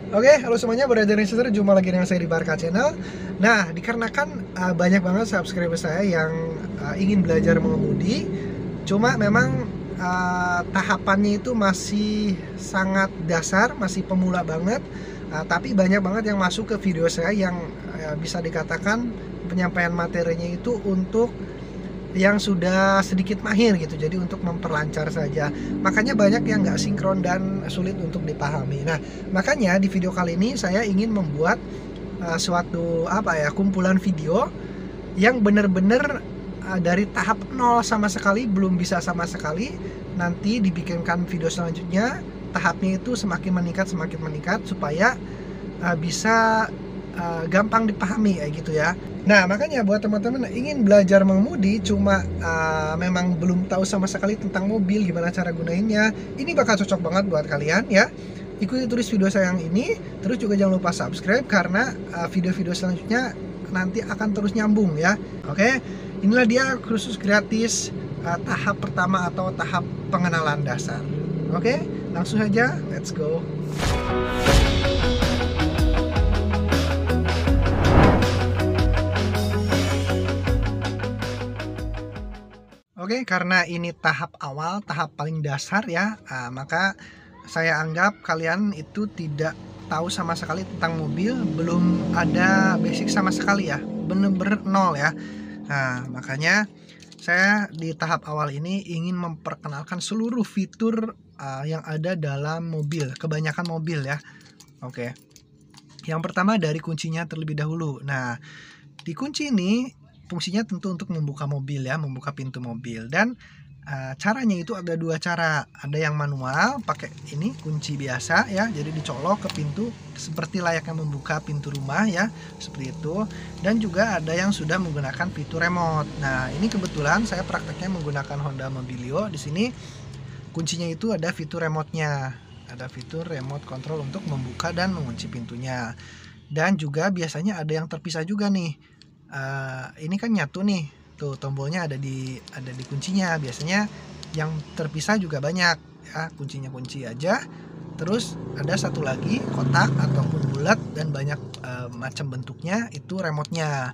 Oke, halo semuanya, Brother and Sister, jumpa lagi dengan saya di Barka Channel. Nah, dikarenakan banyak banget subscriber saya yang ingin belajar mengemudi, cuma memang tahapannya itu masih sangat dasar, masih pemula banget. Tapi banyak banget yang masuk ke video saya yang bisa dikatakan penyampaian materinya itu untuk yang sudah sedikit mahir gitu, jadi untuk memperlancar saja. Makanya banyak yang nggak sinkron dan sulit untuk dipahami. Nah, makanya di video kali ini saya ingin membuat suatu kumpulan video yang benar-benar dari tahap nol sama sekali, belum bisa sama sekali. Nanti dibikinkan video selanjutnya, tahapnya itu semakin meningkat supaya bisa gampang dipahami kayak gitu ya. Nah, makanya buat teman-teman ingin belajar mengemudi cuma memang belum tahu sama sekali tentang mobil, gimana cara gunainnya, ini bakal cocok banget buat kalian ya. Ikuti terus video saya yang ini, terus juga jangan lupa subscribe karena video-video selanjutnya nanti akan terus nyambung ya. Oke, inilah dia kursus gratis tahap pertama atau tahap pengenalan dasar. Oke, langsung saja, let's go. Oke, karena ini tahap awal, tahap paling dasar ya, maka saya anggap kalian itu tidak tahu sama sekali tentang mobil, belum ada basic sama sekali ya, bener-bener nol ya. Nah, makanya saya di tahap awal ini ingin memperkenalkan seluruh fitur yang ada dalam mobil, kebanyakan mobil ya. Oke, yang pertama dari kuncinya terlebih dahulu. Nah, di kunci ini fungsinya tentu untuk membuka mobil ya, membuka pintu mobil. Dan caranya itu ada dua cara. Ada yang manual, pakai ini kunci biasa ya, jadi dicolok ke pintu seperti layaknya membuka pintu rumah ya, seperti itu. Dan juga ada yang sudah menggunakan fitur remote. Nah, ini kebetulan saya prakteknya menggunakan Honda Mobilio. Di sini kuncinya itu ada fitur remote-nya. Ada fitur remote control untuk membuka dan mengunci pintunya. Dan juga biasanya ada yang terpisah juga nih. Ini kan nyatu nih, tuh tombolnya ada di kuncinya. Biasanya yang terpisah juga banyak ya, kuncinya kunci aja, terus ada satu lagi kotak ataupun bulat dan banyak macam bentuknya, itu remote-nya.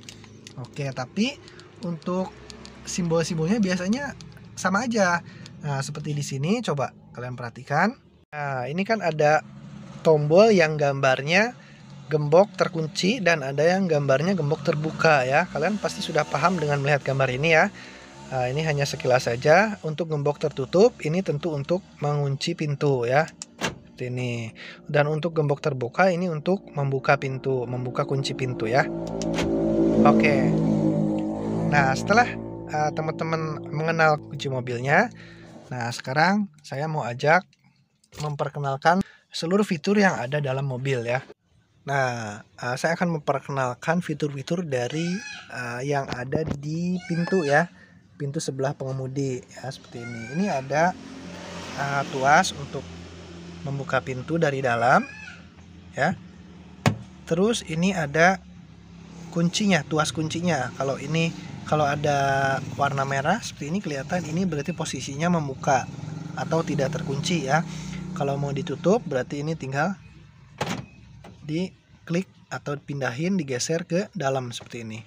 Oke, tapi untuk simbol-simbolnya biasanya sama aja. Nah, seperti di sini coba kalian perhatikan. Nah, ini kan ada tombol yang gambarnya gembok terkunci dan ada yang gambarnya gembok terbuka ya. Kalian pasti sudah paham dengan melihat gambar ini ya. Nah, ini hanya sekilas saja. Untuk gembok tertutup ini tentu untuk mengunci pintu ya, seperti ini. Dan untuk gembok terbuka ini untuk membuka pintu, membuka kunci pintu ya. Oke. Nah, setelah teman-teman mengenal kunci mobilnya, nah sekarang saya mau ajak memperkenalkan seluruh fitur yang ada dalam mobil ya. Nah, saya akan memperkenalkan fitur-fitur dari yang ada di pintu ya, pintu sebelah pengemudi ya, seperti ini. Ini ada tuas untuk membuka pintu dari dalam ya. Terus ini ada kuncinya, tuas kuncinya. Kalau ada warna merah seperti ini kelihatan, ini berarti posisinya membuka atau tidak terkunci ya. Kalau mau ditutup berarti ini tinggal diklik atau pindahin, digeser ke dalam seperti ini.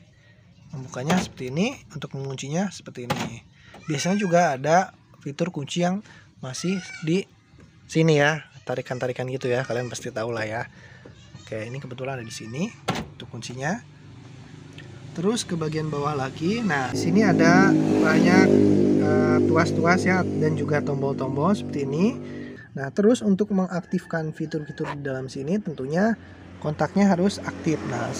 Membukanya seperti ini, untuk menguncinya seperti ini. Biasanya juga ada fitur kunci yang masih di sini ya, tarikan-tarikan gitu ya, kalian pasti tahu lah ya. Oke, ini kebetulan ada di sini untuk kuncinya. Terus ke bagian bawah lagi, nah sini ada banyak tuas-tuas ya, dan juga tombol-tombol seperti ini. Nah, terus untuk mengaktifkan fitur-fitur di dalam sini tentunya kontaknya harus aktif. Nah,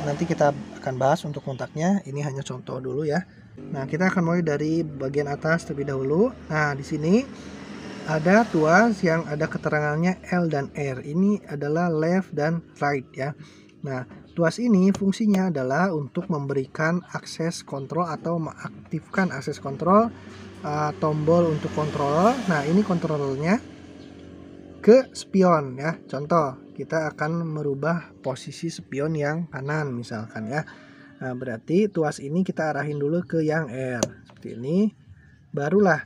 nanti kita akan bahas untuk kontaknya. Ini hanya contoh dulu ya. Nah, kita akan mulai dari bagian atas terlebih dahulu. Nah, di sini ada tuas yang ada keterangannya L dan R. Ini adalah left dan right ya. Nah, tuas ini fungsinya adalah untuk memberikan akses kontrol atau mengaktifkan akses kontrol, tombol untuk kontrol. Nah, ini kontrolnya ke spion ya. Contoh, kita akan merubah posisi spion yang kanan misalkan ya. Nah, berarti tuas ini kita arahin dulu ke yang R seperti ini. Barulah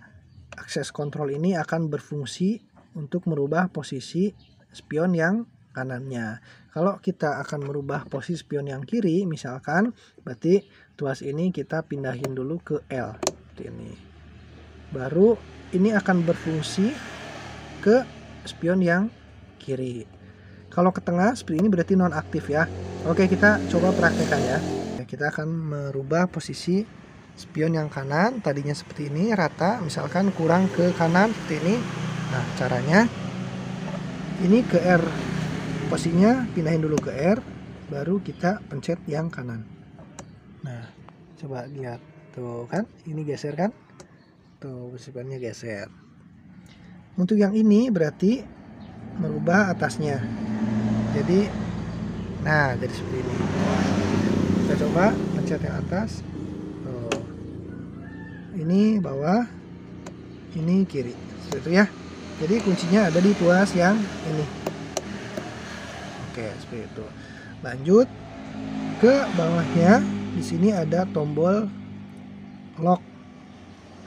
akses kontrol ini akan berfungsi untuk merubah posisi spion yang kanannya. Kalau kita akan merubah posisi spion yang kiri, misalkan, berarti tuas ini kita pindahin dulu ke L, seperti ini. Baru ini akan berfungsi ke spion yang kiri. Kalau ke tengah seperti ini berarti nonaktif ya. Oke, kita coba praktekkan ya. Kita akan merubah posisi spion yang kanan, tadinya seperti ini rata, misalkan kurang ke kanan seperti ini. Nah, caranya ini ke R, posisinya pindahin dulu ke R, baru kita pencet yang kanan. Nah, coba lihat tuh kan, ini geser kan, tuh spionnya geser. Untuk yang ini berarti merubah atasnya, jadi nah jadi seperti ini. Kita coba pencet yang atas, tuh. Ini bawah, ini kiri, seperti itu ya. Jadi kuncinya ada di tuas yang ini. Oke, seperti itu. Lanjut ke bawahnya. Di sini ada tombol lock,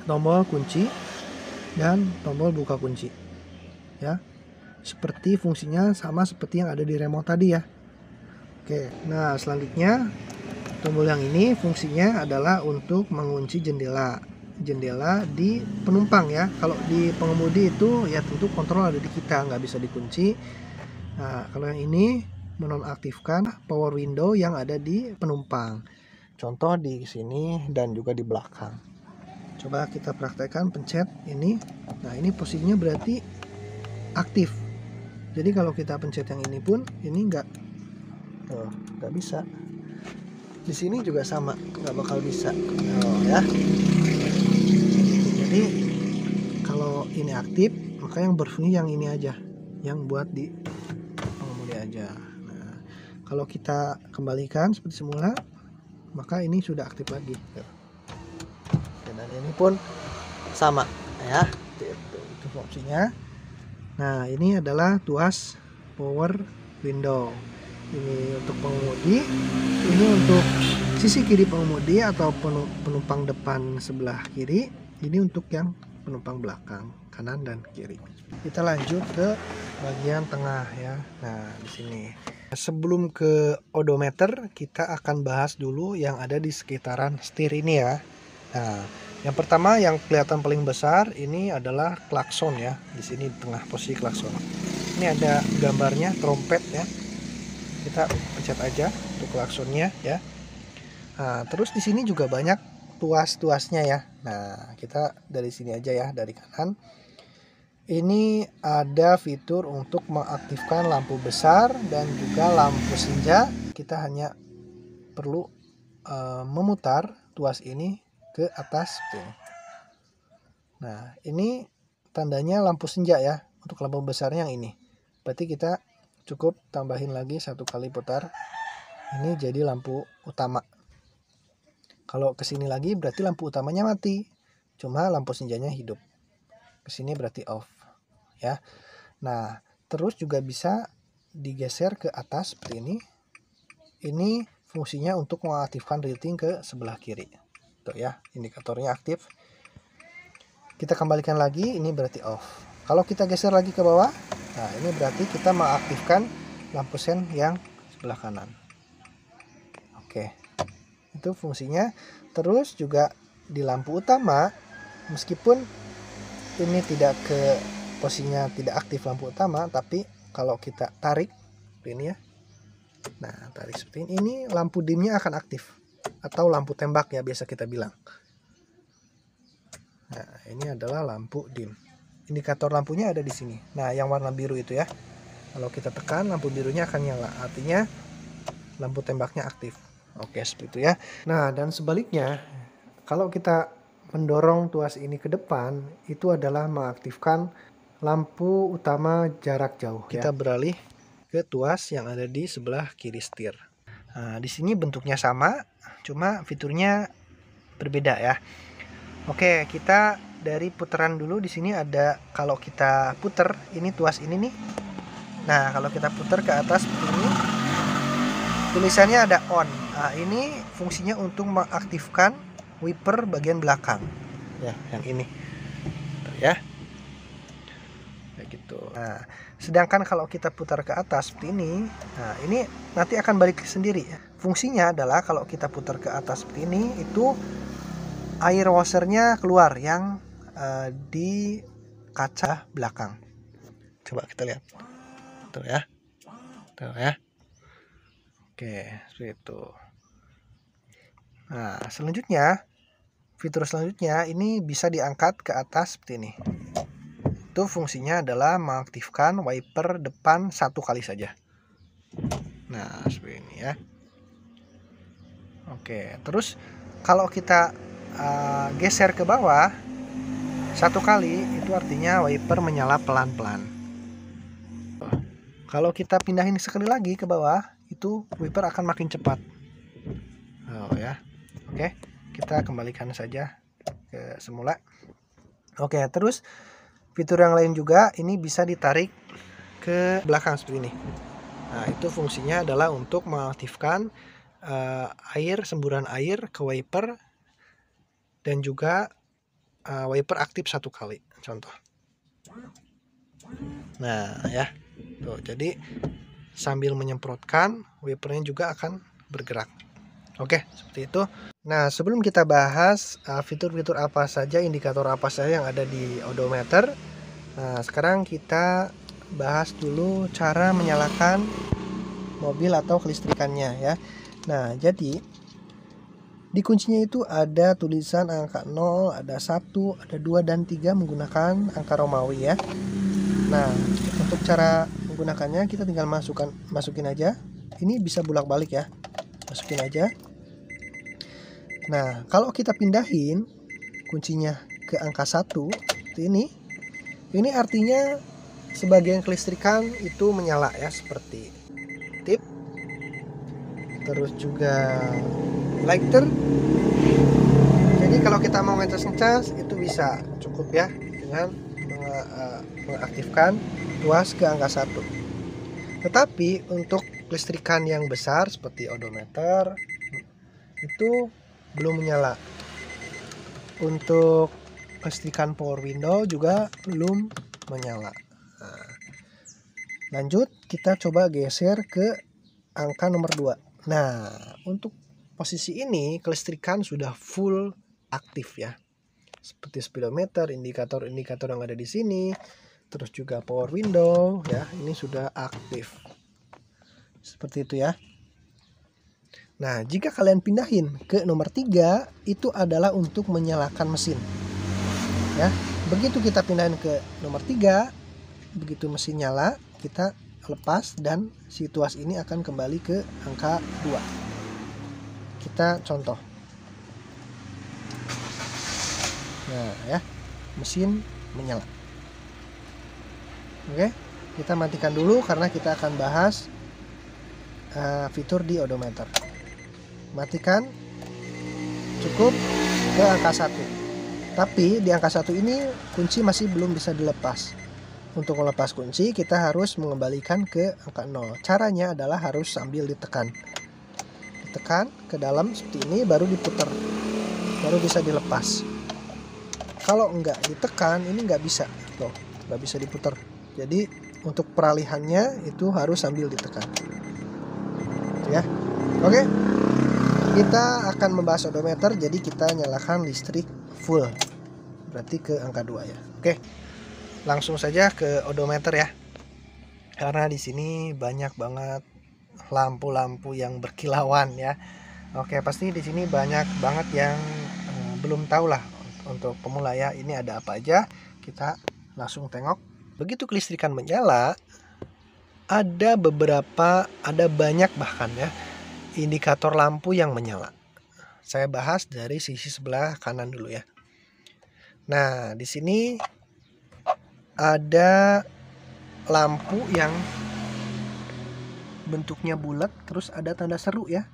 tombol kunci, dan tombol buka kunci. Ya, seperti fungsinya sama seperti yang ada di remote tadi ya. Oke, nah selanjutnya tombol yang ini fungsinya adalah untuk mengunci jendela di penumpang ya. Kalau di pengemudi itu ya tentu kontrol ada di kita, nggak bisa dikunci. Nah, kalau yang ini menonaktifkan power window yang ada di penumpang. Contoh di sini dan juga di belakang. Coba kita praktekkan, pencet ini. Nah, ini posisinya berarti aktif. Jadi kalau kita pencet yang ini pun ini nggak bisa. Di sini juga sama, nggak bakal bisa. Ya. Jadi kalau ini aktif, maka yang berfungsi yang ini aja, yang buat di pengemudi aja. Nah, kalau kita kembalikan seperti semula, maka ini sudah aktif lagi. Dan ini pun sama, ya. Itu fungsinya. Nah, ini adalah tuas power window. Ini untuk pengemudi, ini untuk sisi kiri pengemudi atau penumpang depan sebelah kiri. Ini untuk yang penumpang belakang, kanan dan kiri. Kita lanjut ke bagian tengah ya. Nah, di sini. Sebelum ke odometer, kita akan bahas dulu yang ada di sekitaran setir ini ya. Nah, yang pertama yang kelihatan paling besar ini adalah klakson ya. Di sini di tengah posisi klakson. Ini ada gambarnya trompet ya. Kita pencet aja untuk klaksonnya ya. Nah, terus di sini juga banyak tuas-tuasnya ya. Nah, kita dari sini aja ya, dari kanan. Ini ada fitur untuk mengaktifkan lampu besar dan juga lampu senja. Kita hanya perlu memutar tuas ini ke atas. Nah, ini tandanya lampu senja ya. Untuk lampu besarnya yang ini. Berarti kita cukup tambahin lagi satu kali putar. Ini jadi lampu utama. Kalau kesini lagi berarti lampu utamanya mati, cuma lampu senjanya hidup. Kesini berarti off ya. Nah, terus juga bisa digeser ke atas seperti ini. Ini fungsinya untuk mengaktifkan rating ke sebelah kiri. Tuh ya, indikatornya aktif. Kita kembalikan lagi, ini berarti off. Kalau kita geser lagi ke bawah, nah ini berarti kita mengaktifkan lampu sen yang sebelah kanan. Oke. Itu fungsinya. Terus juga di lampu utama, meskipun ini tidak ke posisinya tidak aktif lampu utama, tapi kalau kita tarik ini ya, nah tarik seperti ini lampu dimnya akan aktif, atau lampu tembak ya biasa kita bilang. Nah, ini adalah lampu dim. Indikator lampunya ada di sini. Nah, yang warna biru itu ya, kalau kita tekan lampu birunya akan nyala, artinya lampu tembaknya aktif. Oke, seperti itu ya. Nah, dan sebaliknya, kalau kita mendorong tuas ini ke depan, itu adalah mengaktifkan lampu utama jarak jauh. Kita beralih ke tuas yang ada di sebelah kiri setir. Nah, di sini bentuknya sama, cuma fiturnya berbeda ya. Oke, kita dari putaran dulu. Di sini ada, kalau kita puter, ini tuas ini nih. Nah, kalau kita puter ke atas seperti ini, tulisannya ada on. Nah, ini fungsinya untuk mengaktifkan wiper bagian belakang. Ya, yang ini. Tuh, ya. Kayak gitu. Nah, sedangkan kalau kita putar ke atas seperti ini, nah ini nanti akan balik sendiri ya. Fungsinya adalah kalau kita putar ke atas seperti ini, itu air washernya keluar yang di kaca belakang. Coba kita lihat, tuh ya, tuh ya. Oke, seperti itu. Nah, selanjutnya, fitur selanjutnya ini bisa diangkat ke atas seperti ini. Itu fungsinya adalah mengaktifkan wiper depan satu kali saja. Nah, seperti ini ya. Oke, terus kalau kita geser ke bawah satu kali, itu artinya wiper menyala pelan-pelan. Kalau kita pindahin sekali lagi ke bawah, itu wiper akan makin cepat. Oh ya. Oke, kita kembalikan saja ke semula. Oke, terus fitur yang lain juga ini bisa ditarik ke belakang seperti ini. Nah, itu fungsinya adalah untuk mengaktifkan semburan air ke wiper dan juga wiper aktif satu kali. Contoh. Nah, ya. Tuh, jadi sambil menyemprotkan, wipernya juga akan bergerak. Oke, seperti itu. Nah, sebelum kita bahas fitur-fitur apa saja, indikator apa saja yang ada di odometer, nah sekarang kita bahas dulu cara menyalakan mobil atau kelistrikannya ya. Nah, jadi di kuncinya itu ada tulisan angka 0, ada 1, ada 2 dan 3 menggunakan angka Romawi ya. Nah, untuk cara menggunakannya kita tinggal masukin aja. Ini bisa bolak-balik ya. Masukin aja. Nah, kalau kita pindahin kuncinya ke angka 1 seperti ini artinya sebagian kelistrikan itu menyala ya, seperti tip, terus juga lighter. Jadi kalau kita mau ngecas itu bisa cukup ya dengan mengaktifkan tuas ke angka 1. Tetapi untuk kelistrikan yang besar seperti odometer itu belum menyala. Untuk kelistrikan power window juga belum menyala. Nah, lanjut kita coba geser ke angka nomor 2. Nah, untuk posisi ini kelistrikan sudah full aktif ya. Seperti speedometer, indikator-indikator yang ada di sini, terus juga power window ya, ini sudah aktif. Seperti itu ya. Nah, jika kalian pindahin ke nomor 3, itu adalah untuk menyalakan mesin. Ya, begitu kita pindahin ke nomor 3, begitu mesin nyala, kita lepas dan si tuas ini akan kembali ke angka 2. Kita contoh. Nah, ya, mesin menyala. Oke, kita matikan dulu karena kita akan bahas fitur di odometer. Matikan, cukup ke angka 1. Tapi di angka 1 ini kunci masih belum bisa dilepas. Untuk melepas kunci kita harus mengembalikan ke angka 0. Caranya adalah harus sambil ditekan. Ditekan ke dalam seperti ini, baru diputar, baru bisa dilepas. Kalau enggak ditekan ini enggak bisa, loh, enggak bisa diputar. Jadi untuk peralihannya itu harus sambil ditekan. Ya, oke. Kita akan membahas odometer, jadi kita nyalakan listrik full, berarti ke angka 2 ya. Oke, langsung saja ke odometer ya. Karena di sini banyak banget lampu-lampu yang berkilauan ya. Oke, pasti di sini banyak banget yang belum tahu lah. Untuk pemula ya, ini ada apa aja, kita langsung tengok. Begitu kelistrikan menyala, ada banyak bahkan ya indikator lampu yang menyala. Saya bahas dari sisi sebelah kanan dulu ya. Nah, di sini ada lampu yang bentuknya bulat, terus ada tanda seru ya.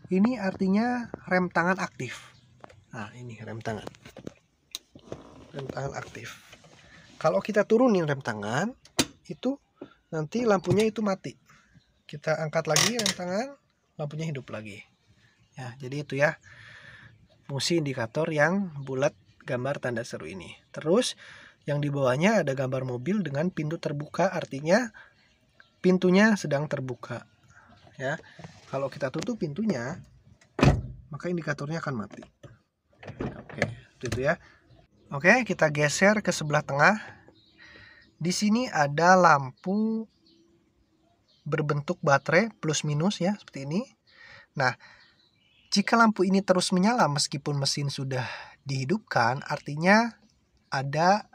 Ini artinya rem tangan aktif. Nah, ini rem tangan. Rem tangan aktif. Kalau kita turunin rem tangan, itu nanti lampunya itu mati. Kita angkat lagi rem tangan, lampunya hidup lagi. Ya, jadi itu ya fungsi indikator yang bulat gambar tanda seru ini. Terus Yang di bawahnya ada gambar mobil dengan pintu terbuka, artinya pintunya sedang terbuka. Ya, kalau kita tutup pintunya, maka indikatornya akan mati. Oke, itu ya. Oke, kita geser ke sebelah tengah. Di sini ada lampu berbentuk baterai plus minus ya, seperti ini. Nah, jika lampu ini terus menyala meskipun mesin sudah dihidupkan, artinya ada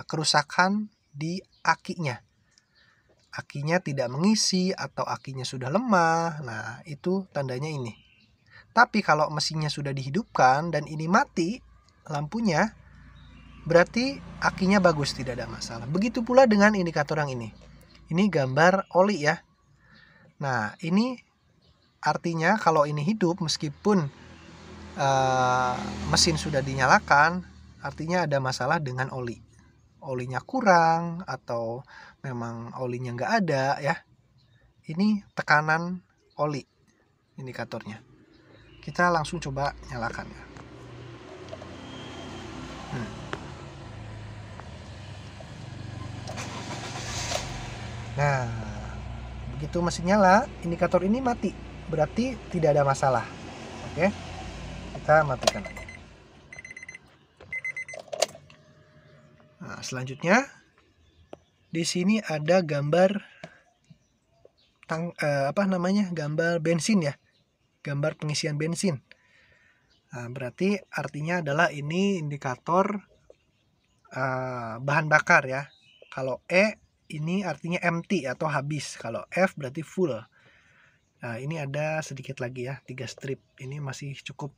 kerusakan di akinya. Akinya tidak mengisi atau akinya sudah lemah. Nah, itu tandanya ini. Tapi kalau mesinnya sudah dihidupkan dan ini mati lampunya, berarti akinya bagus, tidak ada masalah. Begitu pula dengan indikator yang ini. Ini gambar oli ya. Nah, ini artinya kalau ini hidup meskipun mesin sudah dinyalakan, artinya ada masalah dengan oli. Olinya kurang atau memang olinya nggak ada ya. Ini tekanan oli indikatornya. Kita langsung coba nyalakan ya. Nah, begitu mesin nyala, indikator ini mati. Berarti tidak ada masalah. Oke, kita matikan lagi. Nah, selanjutnya di sini ada gambar gambar bensin ya. Gambar pengisian bensin. Nah, berarti artinya adalah ini indikator bahan bakar ya. Kalau E ini artinya empty atau habis. Kalau F berarti full. Nah, ini ada sedikit lagi ya, 3 strip. Ini masih cukup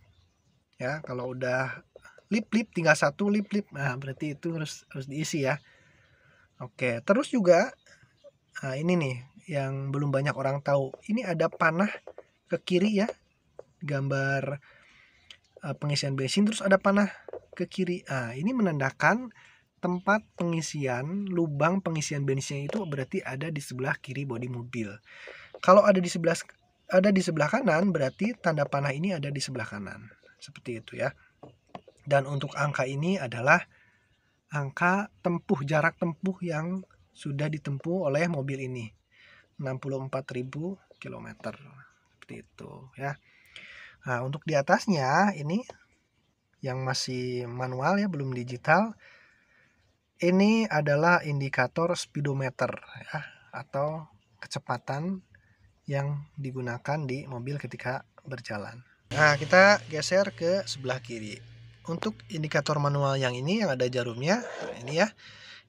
ya. Kalau udah lip-lip tinggal 1 lip-lip. Nah, berarti itu harus diisi ya. Oke, terus juga ini nih yang belum banyak orang tahu. Ini ada panah ke kiri ya. Gambar pengisian bensin, terus ada panah ke kiri. Nah, ini menandakan tempat pengisian, lubang pengisian bensin itu berarti ada di sebelah kiri bodi mobil. Kalau ada di sebelah kanan, berarti tanda panah ini ada di sebelah kanan. Seperti itu ya. Dan untuk angka ini adalah angka jarak tempuh yang sudah ditempuh oleh mobil ini. 64.000 km. Seperti itu ya. Nah, untuk di atasnya ini yang masih manual ya, belum digital. Ini adalah indikator speedometer ya, atau kecepatan yang digunakan di mobil ketika berjalan. Nah, kita geser ke sebelah kiri. Untuk indikator manual yang ini yang ada jarumnya, ini ya.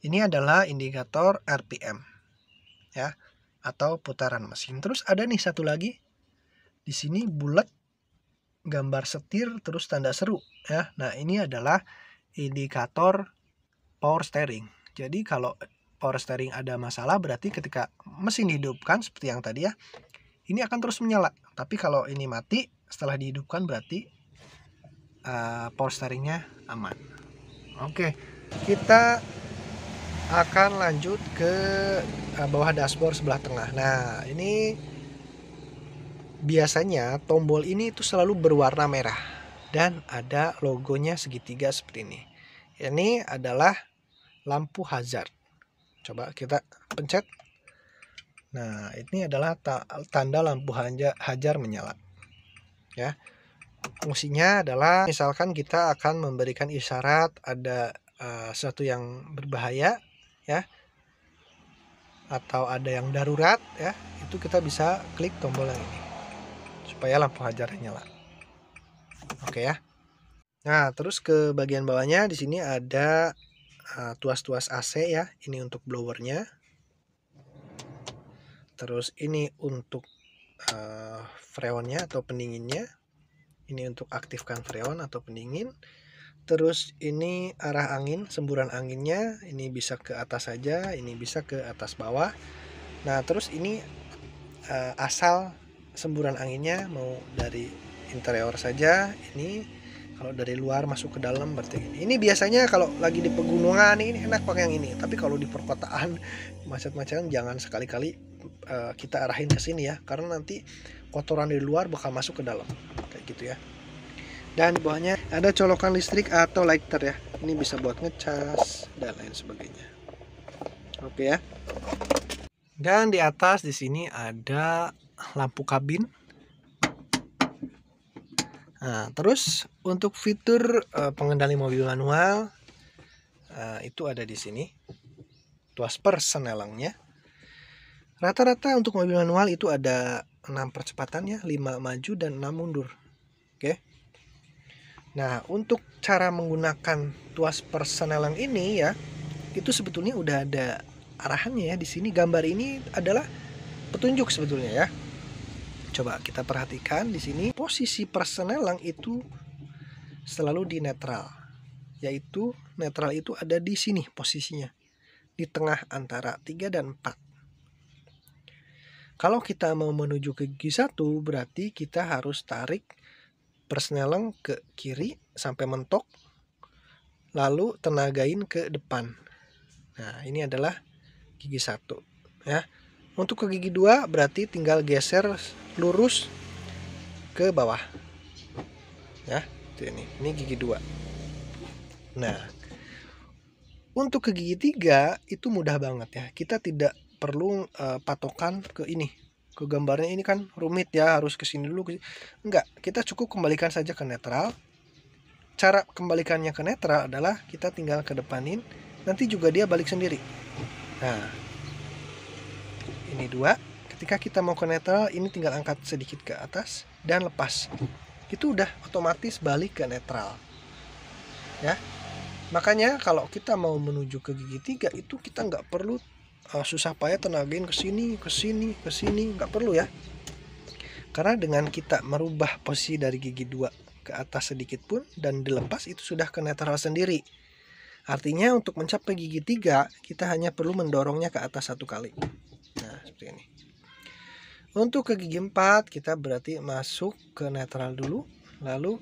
Ini adalah indikator RPM ya, atau putaran mesin. Terus ada nih satu lagi. Di sini bulat gambar setir terus tanda seru ya. Nah, ini adalah indikator power steering. Jadi kalau power steering ada masalah, berarti ketika mesin dihidupkan seperti yang tadi ya, ini akan terus menyala. Tapi kalau ini mati setelah dihidupkan, berarti power steeringnya aman. Oke, kita akan lanjut ke bawah dashboard sebelah tengah. Nah, ini biasanya tombol ini itu selalu berwarna merah dan ada logonya segitiga seperti ini. Ini adalah lampu hazard. Coba kita pencet. Nah, ini adalah tanda lampu hazard menyala. Ya. Fungsinya adalah misalkan kita akan memberikan isyarat ada sesuatu yang berbahaya ya, atau ada yang darurat ya, itu kita bisa klik tombol yang ini supaya lampu hazardnya nyala. Oke ya. Nah, terus ke bagian bawahnya di sini ada tuas-tuas AC ya. Ini untuk blowernya. Terus ini untuk freonnya atau pendinginnya. Ini untuk aktifkan freon atau pendingin. Terus ini arah angin, semburan anginnya. Ini bisa ke atas saja, ini bisa ke atas bawah. Nah, terus ini asal semburan anginnya mau dari interior saja, ini kalau dari luar masuk ke dalam berarti ini. Ini biasanya kalau lagi di pegunungan ini enak pakai yang ini, tapi kalau di perkotaan macet-macetan jangan sekali-kali kita arahin ke sini ya, karena nanti kotoran dari luar bakal masuk ke dalam kayak gitu ya. Dan di bawahnya ada colokan listrik atau lighter ya. Ini bisa buat ngecas dan lain sebagainya. Oke ya. Dan di atas di sini ada lampu kabin. Nah, terus untuk fitur pengendali mobil manual itu ada di sini. Tuas persnelengnya. Rata-rata untuk mobil manual itu ada 6 percepatan ya, 5 maju dan 6 mundur. Oke. Nah, untuk cara menggunakan tuas persneleng ini ya, itu sebetulnya udah ada arahannya ya. Di sini gambar ini adalah petunjuk sebetulnya ya. Coba kita perhatikan di sini posisi persneleng itu selalu di netral. Yaitu netral itu ada di sini posisinya. Di tengah antara 3 dan 4. Kalau kita mau menuju ke gigi 1 berarti kita harus tarik persneleng ke kiri sampai mentok, lalu tenagain ke depan. Nah, ini adalah gigi 1 ya. Untuk ke gigi 2 berarti tinggal geser lurus ke bawah. Ya, itu ini. Ini gigi 2. Nah, untuk ke gigi 3 itu mudah banget ya. Kita tidak perlu patokan ke ini. Ke gambarnya ini kan rumit ya, harus ke sini dulu. Enggak, kita cukup kembalikan saja ke netral. Cara kembalikannya ke netral adalah kita tinggal ke depanin, nanti juga dia balik sendiri. Nah, ini 2. Ketika kita mau ke netral, ini tinggal angkat sedikit ke atas dan lepas. Itu udah otomatis balik ke netral. Ya. Makanya kalau kita mau menuju ke gigi 3 itu kita nggak perlu susah payah tenagain ke sini, nggak perlu ya. Karena dengan kita merubah posisi dari gigi 2 ke atas sedikit pun dan dilepas itu sudah ke netral sendiri. Artinya untuk mencapai gigi 3 kita hanya perlu mendorongnya ke atas 1 kali. Nah, seperti ini. Untuk ke gigi 4 kita berarti masuk ke netral dulu, lalu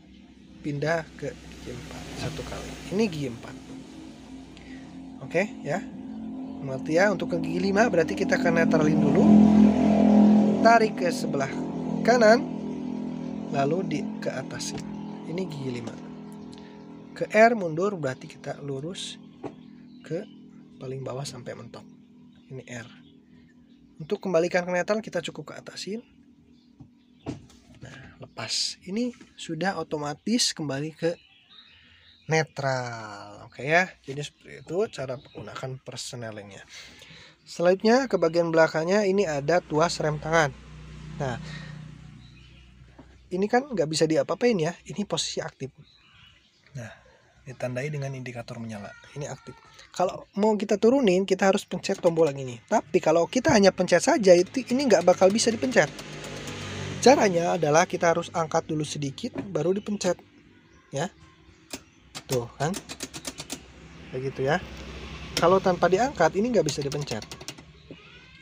pindah ke gigi 4 1 kali. Ini gigi 4. Oke ya. Berarti ya untuk ke gigi 5 berarti kita ke netralin dulu. Tarik ke sebelah kanan, lalu ke atas. Ini gigi 5. Ke R mundur berarti kita lurus ke paling bawah sampai mentok. Ini R. Untuk kembalikan ke netral kita cukup ke atasin. Nah, lepas. Ini sudah otomatis kembali ke netral. Oke ya. Jadi seperti itu cara menggunakan persnelengnya. Selanjutnya ke bagian belakangnya ini ada tuas rem tangan. Nah, ini kan nggak bisa diapa-apain ya. Ini posisi aktif. Nah, ditandai dengan indikator menyala. Ini aktif. Kalau mau kita turunin, kita harus pencet tombol yang ini. Tapi kalau kita hanya pencet saja, ini nggak bakal bisa dipencet. Caranya adalah kita harus angkat dulu sedikit, baru dipencet. Ya, tuh kan, kayak gitu ya. Kalau tanpa diangkat, ini nggak bisa dipencet.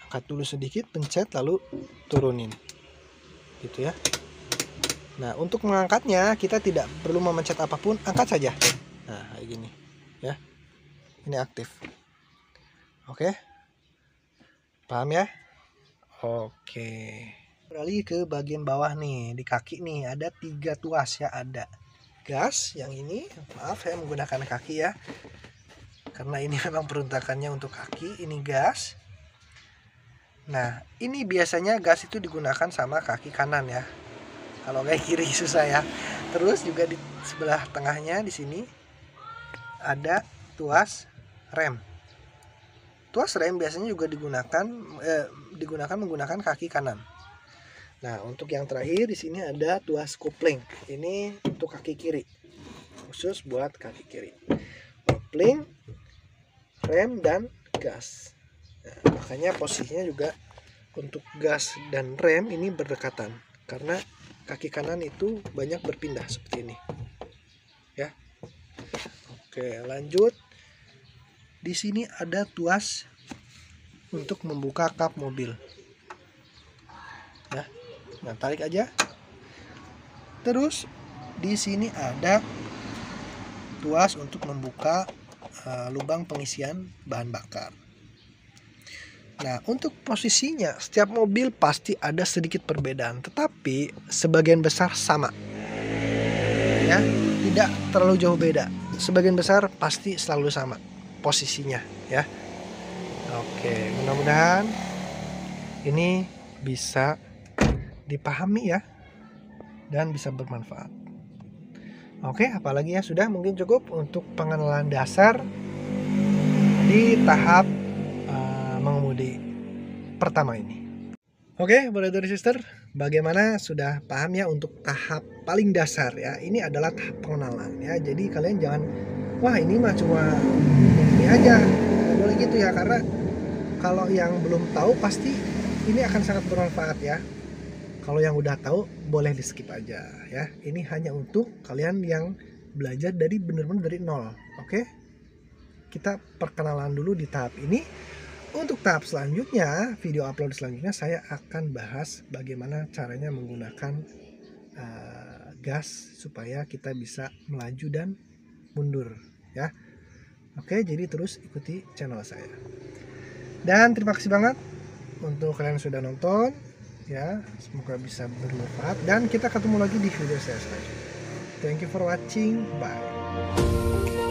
Angkat dulu sedikit, pencet, lalu turunin. Gitu ya. Nah, untuk mengangkatnya kita tidak perlu memencet apapun, angkat saja. Nah, kayak gini ya. Ini aktif. Oke. Paham ya? Oke. Beralih ke bagian bawah nih, di kaki nih ada 3 tuas ya, ada gas yang ini. Maaf saya menggunakan kaki ya. Karena ini memang peruntukannya untuk kaki, ini gas. Nah, ini biasanya gas itu digunakan sama kaki kanan ya. Kalau kayak kiri susah ya. Terus juga di sebelah tengahnya di sini ada tuas rem. Tuas rem biasanya juga digunakan menggunakan kaki kanan. Nah, untuk yang terakhir di sini ada tuas kopling. Ini untuk kaki kiri. Khusus buat kaki kiri. Kopling, rem dan gas. Nah, makanya posisinya juga untuk gas dan rem ini berdekatan karena kaki kanan itu banyak berpindah seperti ini. Ya. Oke, lanjut. Di sini ada tuas untuk membuka kap mobil. Ya. Nah, tarik aja. Terus di sini ada tuas untuk membuka lubang pengisian bahan bakar. Nah, untuk posisinya setiap mobil pasti ada sedikit perbedaan, tetapi sebagian besar sama. Ya. ya, tidak terlalu jauh beda. Sebagian besar pasti selalu sama posisinya ya. Oke, mudah-mudahan ini bisa dipahami ya dan bisa bermanfaat. Oke, apalagi ya, sudah mungkin cukup untuk pengenalan dasar di tahap mengemudi pertama ini. Oke, brother sister, bagaimana, sudah paham ya untuk tahap paling dasar ya? Ini adalah tahap pengenalan ya. Jadi kalian jangan, wah ini mah cuma ini aja, nggak boleh gitu ya, karena kalau yang belum tahu pasti ini akan sangat bermanfaat ya. Kalau yang udah tahu boleh di skip aja ya. Ini hanya untuk kalian yang belajar dari benar-benar dari nol. Oke, kita perkenalan dulu di tahap ini. Untuk tahap selanjutnya, video upload selanjutnya saya akan bahas bagaimana caranya menggunakan gas supaya kita bisa melaju dan mundur ya. Oke, jadi terus ikuti channel saya. Dan terima kasih banget untuk kalian yang sudah nonton ya, semoga bisa bermanfaat dan kita ketemu lagi di video saya selanjutnya. Thank you for watching, bye.